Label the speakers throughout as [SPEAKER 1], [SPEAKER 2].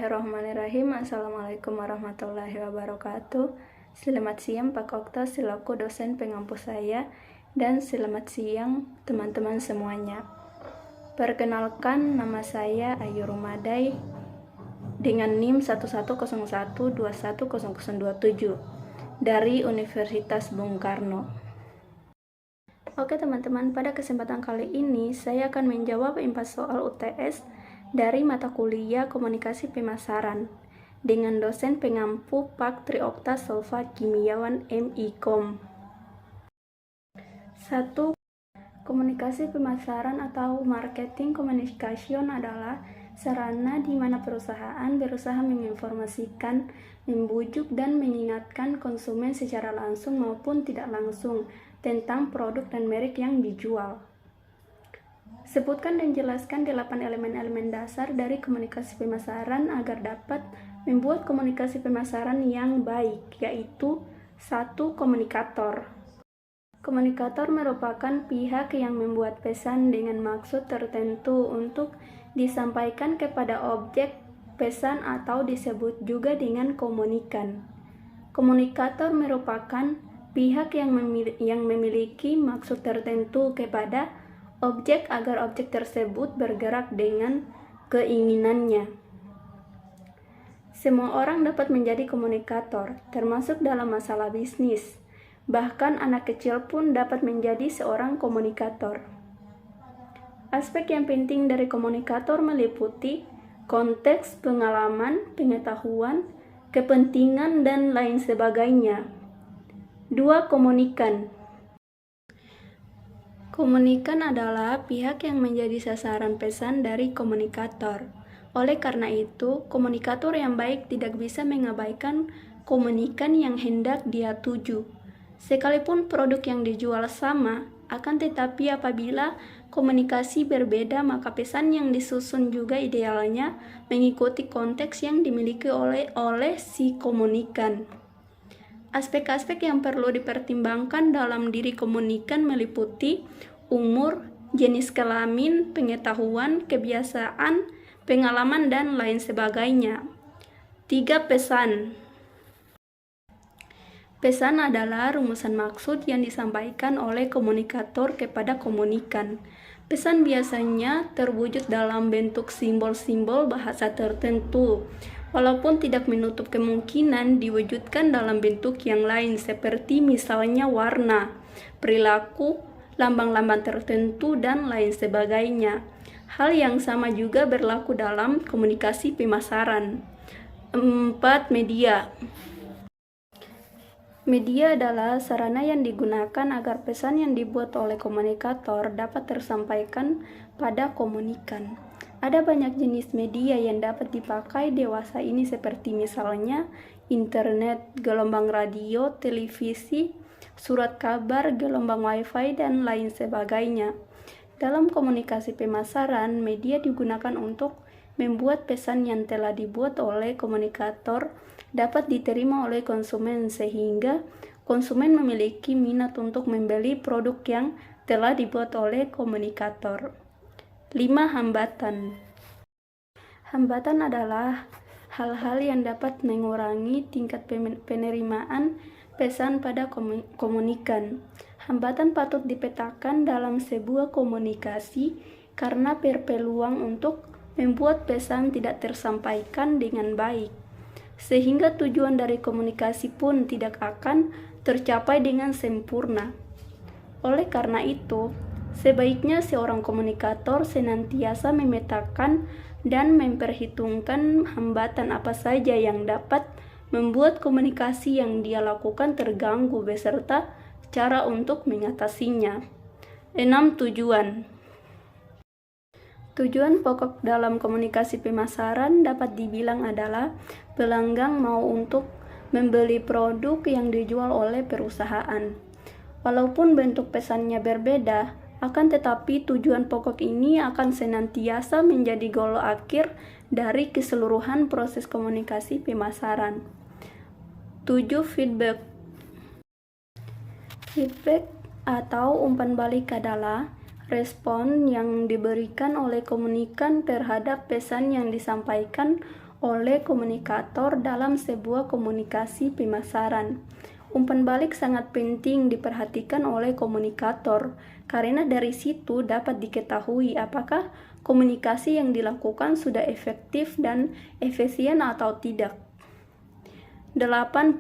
[SPEAKER 1] Bismillahirrahmanirrahim. Assalamualaikum warahmatullahi wabarakatuh. Selamat siang Pak Okta selaku dosen pengampu saya, dan selamat siang teman-teman semuanya. Perkenalkan, nama saya Ayu Rumadai dengan NIM 1101210027 dari Universitas Bung Karno. Oke teman-teman, pada kesempatan kali ini saya akan menjawab 4 soal UTS dari mata kuliah Komunikasi Pemasaran dengan dosen pengampu Pak Tri Okta Solva Kimiawan MIKOM. 1. Komunikasi pemasaran atau marketing communication adalah sarana di mana perusahaan berusaha menginformasikan, membujuk, dan mengingatkan konsumen secara langsung maupun tidak langsung tentang produk dan merek yang dijual. Sebutkan dan jelaskan 8 elemen-elemen dasar dari komunikasi pemasaran agar dapat membuat komunikasi pemasaran yang baik, yaitu 1. Komunikator. Komunikator merupakan pihak yang membuat pesan dengan maksud tertentu untuk disampaikan kepada objek pesan atau disebut juga dengan komunikan. Komunikator merupakan pihak yang memiliki maksud tertentu kepada objek agar objek tersebut bergerak dengan keinginannya. Semua orang dapat menjadi komunikator, termasuk dalam masalah bisnis. Bahkan anak kecil pun dapat menjadi seorang komunikator. Aspek yang penting dari komunikator meliputi konteks, pengalaman, pengetahuan, kepentingan, dan lain sebagainya. 2. Komunikan. Komunikan adalah pihak yang menjadi sasaran pesan dari komunikator. Oleh karena itu, komunikator yang baik tidak bisa mengabaikan komunikan yang hendak dia tuju. Sekalipun produk yang dijual sama, akan tetapi apabila komunikasi berbeda, maka pesan yang disusun juga idealnya mengikuti konteks yang dimiliki oleh si komunikan. Aspek-aspek yang perlu dipertimbangkan dalam diri komunikan meliputi umur, jenis kelamin, pengetahuan, kebiasaan, pengalaman, dan lain sebagainya. 3. Pesan. Pesan adalah rumusan maksud yang disampaikan oleh komunikator kepada komunikan. Pesan biasanya terwujud dalam bentuk simbol-simbol bahasa tertentu, walaupun tidak menutup kemungkinan diwujudkan dalam bentuk yang lain seperti misalnya warna, perilaku, lambang-lambang tertentu, dan lain sebagainya. Hal yang sama juga berlaku dalam komunikasi pemasaran. 4. Media. Media adalah sarana yang digunakan agar pesan yang dibuat oleh komunikator dapat tersampaikan pada komunikan. Ada banyak jenis media yang dapat dipakai dewasa ini seperti misalnya internet, gelombang radio, televisi, surat kabar, gelombang wifi, dan lain sebagainya. Dalam komunikasi pemasaran, media digunakan untuk membuat pesan yang telah dibuat oleh komunikator dapat diterima oleh konsumen sehingga konsumen memiliki minat untuk membeli produk yang telah dibuat oleh komunikator. 5. Hambatan. Hambatan adalah hal-hal yang dapat mengurangi tingkat penerimaan pesan pada komunikan. Hambatan patut dipetakan dalam sebuah komunikasi karena berpeluang untuk membuat pesan tidak tersampaikan dengan baik, sehingga tujuan dari komunikasi pun tidak akan tercapai dengan sempurna. Oleh karena itu, sebaiknya seorang komunikator senantiasa memetakan dan memperhitungkan hambatan apa saja yang dapat membuat komunikasi yang dia lakukan terganggu beserta cara untuk mengatasinya. 6. Tujuan. Tujuan pokok dalam komunikasi pemasaran dapat dibilang adalah pelanggan mau untuk membeli produk yang dijual oleh perusahaan. Walaupun bentuk pesannya berbeda, akan tetapi tujuan pokok ini akan senantiasa menjadi goal akhir dari keseluruhan proses komunikasi pemasaran. 7. Feedback. Feedback atau umpan balik adalah respon yang diberikan oleh komunikan terhadap pesan yang disampaikan oleh komunikator dalam sebuah komunikasi pemasaran. Umpan balik sangat penting diperhatikan oleh komunikator, karena dari situ dapat diketahui apakah komunikasi yang dilakukan sudah efektif dan efisien atau tidak. 8.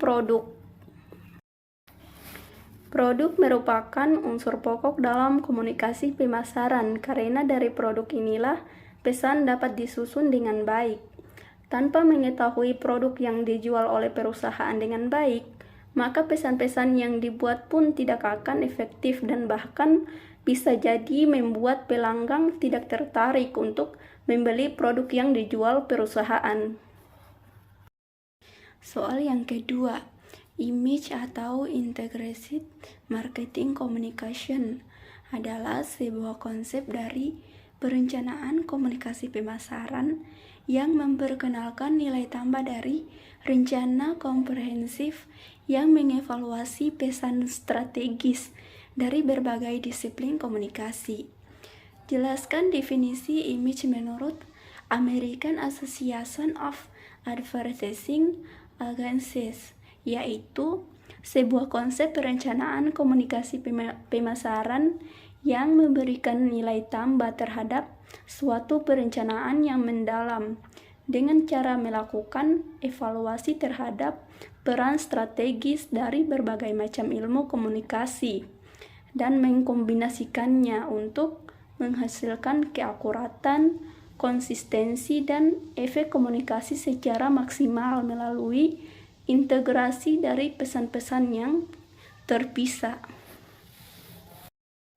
[SPEAKER 1] Produk merupakan unsur pokok dalam komunikasi pemasaran, karena dari produk inilah pesan dapat disusun dengan baik. Tanpa mengetahui produk yang dijual oleh perusahaan dengan baik, maka pesan-pesan yang dibuat pun tidak akan efektif dan bahkan bisa jadi membuat pelanggan tidak tertarik untuk membeli produk yang dijual perusahaan. Soal yang kedua, image atau integrated marketing communication adalah sebuah konsep dari perencanaan komunikasi pemasaran yang memperkenalkan nilai tambah dari rencana komprehensif yang mengevaluasi pesan strategis dari berbagai disiplin komunikasi. Jelaskan definisi image menurut American Association of Advertising Agencies, yaitu sebuah konsep perencanaan komunikasi pemasaran yang memberikan nilai tambah terhadap suatu perencanaan yang mendalam dengan cara melakukan evaluasi terhadap peran strategis dari berbagai macam ilmu komunikasi dan mengkombinasikannya untuk menghasilkan keakuratan, konsistensi, dan efek komunikasi secara maksimal melalui integrasi dari pesan-pesan yang terpisah.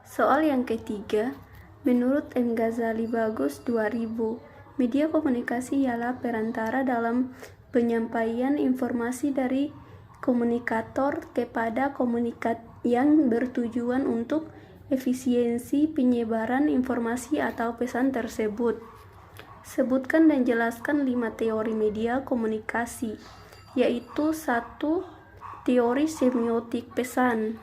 [SPEAKER 1] Soal yang ketiga, menurut M. Ghazali Bagus 2000, media komunikasi ialah perantara dalam penyampaian informasi dari komunikator kepada komunikat yang bertujuan untuk efisiensi penyebaran informasi atau pesan tersebut. Sebutkan dan jelaskan 5 teori media komunikasi, yaitu 1. Teori semiotik pesan.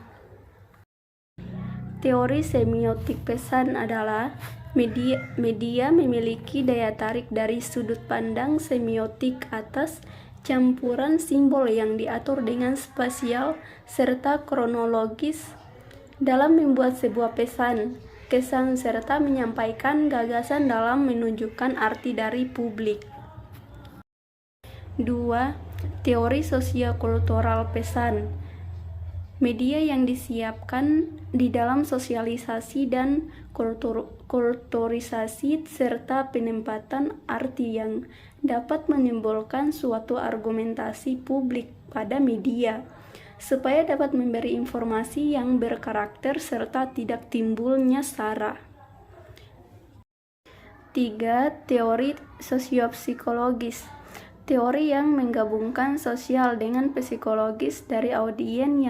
[SPEAKER 1] Teori semiotik pesan adalah media memiliki daya tarik dari sudut pandang semiotik atas campuran simbol yang diatur dengan spasial serta kronologis dalam membuat sebuah pesan, kesan, serta menyampaikan gagasan dalam menunjukkan arti dari publik. 2. Teori sosiokultural pesan. Media yang disiapkan di dalam sosialisasi dan kulturisasi serta penempatan arti yang dapat menimbulkan suatu argumentasi publik pada media, supaya dapat memberi informasi yang berkarakter serta tidak timbulnya sara. 3. Teori sosiopsikologis. Teori yang menggabungkan sosial dengan psikologis dari audien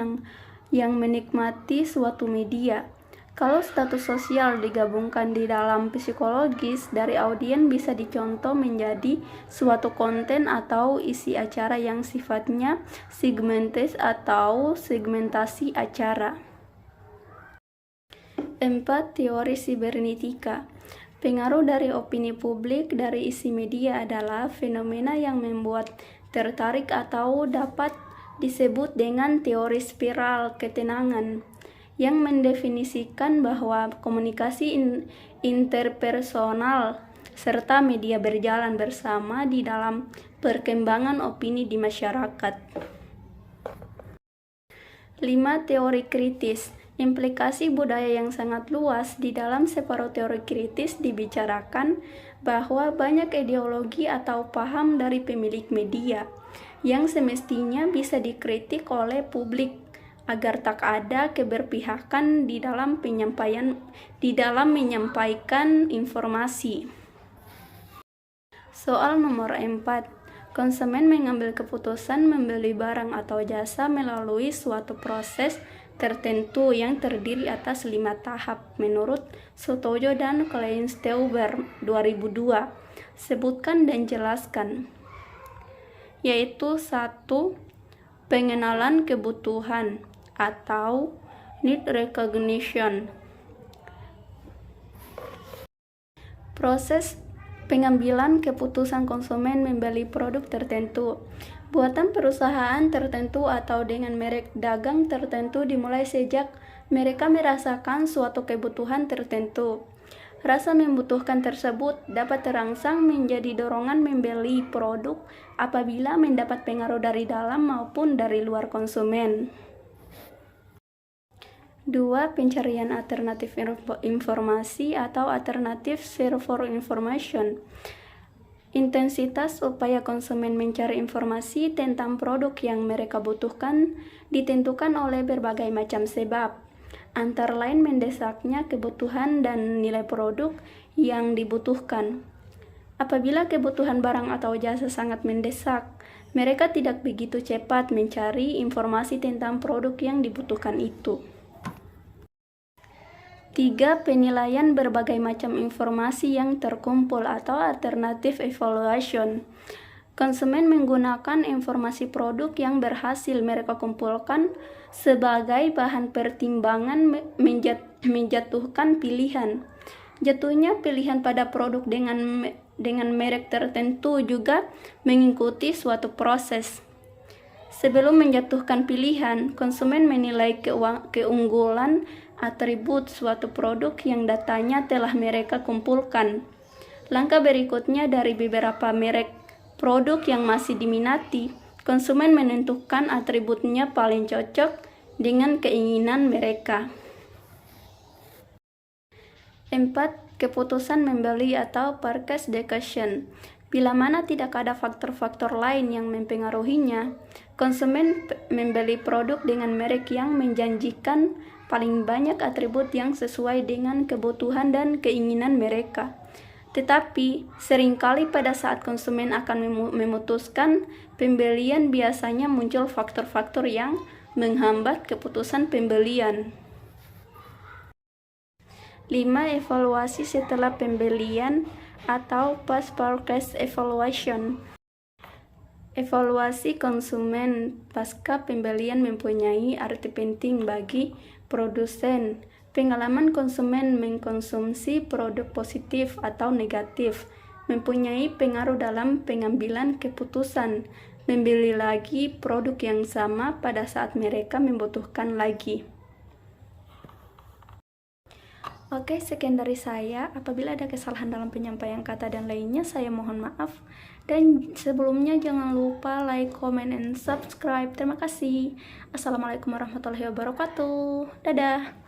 [SPEAKER 1] yang menikmati suatu media. Kalau status sosial digabungkan di dalam psikologis dari audien bisa dicontoh menjadi suatu konten atau isi acara yang sifatnya segmentis atau segmentasi acara. 4. Teori sibernetika. Pengaruh dari opini publik dari isi media adalah fenomena yang membuat tertarik atau dapat disebut dengan teori spiral ketenangan, yang mendefinisikan bahwa komunikasi interpersonal serta media berjalan bersama di dalam perkembangan opini di masyarakat. 5. Teori kritis. Implikasi budaya yang sangat luas. Di dalam separuh teori kritis dibicarakan bahwa banyak ideologi atau paham dari pemilik media yang semestinya bisa dikritik oleh publik agar tak ada keberpihakan di dalam menyampaikan informasi. Soal nomor 4. Konsumen mengambil keputusan membeli barang atau jasa melalui suatu proses tertentu yang terdiri atas 5 tahap menurut Sotojo dan Kleinsteuber 2002. Sebutkan dan jelaskan. Yaitu 1. Pengenalan kebutuhan atau need recognition. Proses Pengambilan keputusan konsumen membeli produk tertentu. Buatan perusahaan tertentu atau dengan merek dagang tertentu dimulai sejak mereka merasakan suatu kebutuhan tertentu. Rasa membutuhkan tersebut dapat terangsang menjadi dorongan membeli produk apabila mendapat pengaruh dari dalam maupun dari luar konsumen. 2. Pencarian alternatif informasi atau alternatif search for information. Intensitas upaya konsumen mencari informasi tentang produk yang mereka butuhkan ditentukan oleh berbagai macam sebab, antara lain mendesaknya kebutuhan dan nilai produk yang dibutuhkan. Apabila kebutuhan barang atau jasa sangat mendesak, mereka tidak begitu cepat mencari informasi tentang produk yang dibutuhkan itu. 3. Penilaian berbagai macam informasi yang terkumpul atau alternative evaluation. Konsumen menggunakan informasi produk yang berhasil mereka kumpulkan sebagai bahan pertimbangan menjatuhkan pilihan. Jatuhnya pilihan pada produk dengan merek tertentu juga mengikuti suatu proses. Sebelum menjatuhkan pilihan, konsumen menilai keunggulan atribut suatu produk yang datanya telah mereka kumpulkan. Langkah berikutnya, dari beberapa merek produk yang masih diminati, konsumen menentukan atributnya paling cocok dengan keinginan mereka. 4. Keputusan membeli atau purchase decision. Bila mana tidak ada faktor-faktor lain yang mempengaruhinya, konsumen membeli produk dengan merek yang menjanjikan paling banyak atribut yang sesuai dengan kebutuhan dan keinginan mereka. Tetapi, seringkali pada saat konsumen akan memutuskan pembelian biasanya muncul faktor-faktor yang menghambat keputusan pembelian. 5. Evaluasi setelah pembelian atau post-purchase evaluation. Evaluasi konsumen pasca pembelian mempunyai arti penting bagi produsen. Pengalaman konsumen mengkonsumsi produk positif atau negatif mempunyai pengaruh dalam pengambilan keputusan membeli lagi produk yang sama pada saat mereka membutuhkan lagi. Oke, sekian dari saya. Apabila ada kesalahan dalam penyampaian kata dan lainnya, saya mohon maaf. Dan sebelumnya jangan lupa like, comment, and subscribe. Terima kasih. Assalamualaikum warahmatullahi wabarakatuh. Dadah.